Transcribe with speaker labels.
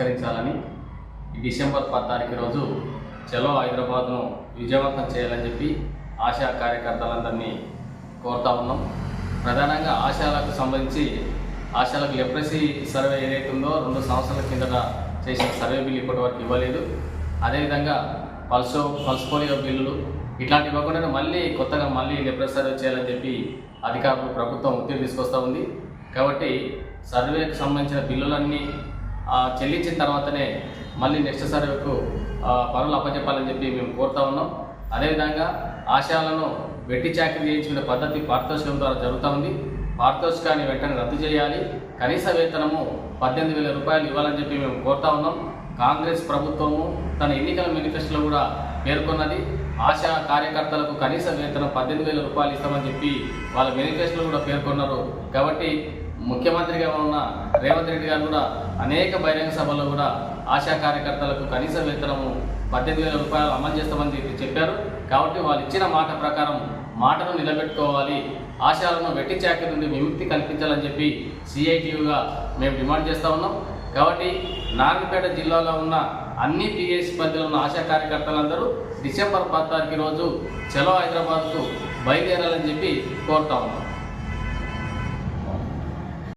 Speaker 1: పరిష్కరించాలని ఈ డిసెంబర్ 10 తారీఖు రోజు చలో హైదరాబాద్ను విజయవంతం చేయాలని చెప్పి ఆశా కార్యకర్తలందరినీ కోరుతా ఉన్నాం. ప్రధానంగా ఆశాలకు సంబంధించి ఆశాలకు లెప్రసీ సర్వే ఏదైతే ఉందో 2 సంవత్సరాల కిందట చేసిన సర్వే బిల్లు ఇప్పటివరకు ఇవ్వలేదు. అదేవిధంగా పల్స్ పోలియో బిల్లులు ఇట్లాంటివి ఇవ్వకుండా మళ్ళీ కొత్తగా లెప్రసీ సర్వే చేయాలని చెప్పి అధికారులు ప్రభుత్వం ఒత్తిడి తీసుకొస్తూ ఉంది. కాబట్టి సర్వేకు సంబంధించిన బిల్లులన్నీ చెల్లించిన తర్వాతనే మళ్ళీ నెక్స్ట్ సర్వేకు పనులు అప్పచెప్పాలని చెప్పి మేము కోరుతా ఉన్నాం. అదేవిధంగా ఆశాలను వెట్టి చాకరీ చేయించుకునే పద్ధతి పారితోషికం ద్వారా జరుగుతూ ఉంది. పారితోషికాన్ని వెంటనే రద్దు చేయాలి. కనీస వేతనము 18,000 రూపాయలు ఇవ్వాలని చెప్పి మేము కోరుతా ఉన్నాం. కాంగ్రెస్ ప్రభుత్వము తన ఎన్నికల మేనిఫెస్టోలో కూడా పేర్కొన్నది. ఆశా కార్యకర్తలకు కనీస వేతనం 18,000 రూపాయలు ఇస్తామని చెప్పి వాళ్ళ మేనిఫెస్టోలో కూడా పేర్కొన్నారు. కాబట్టి ముఖ్యమంత్రిగా ఉన్న రేవంత్ రెడ్డి గారు కూడా అనేక బహిరంగ సభల్లో కూడా ఆశా కార్యకర్తలకు కనీస వేతనము 18,000 రూపాయలు అమలు చేస్తామని చెప్పారు. కాబట్టి వాళ్ళు ఇచ్చిన మాట ప్రకారం మాటను నిలబెట్టుకోవాలి. ఆశాలను వెట్టి చాకరీ నుండి విముక్తి కల్పించాలని చెప్పి సిఐటియుగా మేము డిమాండ్ చేస్తూ ఉన్నాం. కాబట్టి నారాయణపేట జిల్లాలో ఉన్న అన్ని పిఎస్సి పరిధిలో ఉన్న ఆశా కార్యకర్తలందరూ డిసెంబర్ 10 తారీఖు రోజు చలో హైదరాబాద్కు బయలుదేరాలని చెప్పి కోరుతా ఉన్నాం.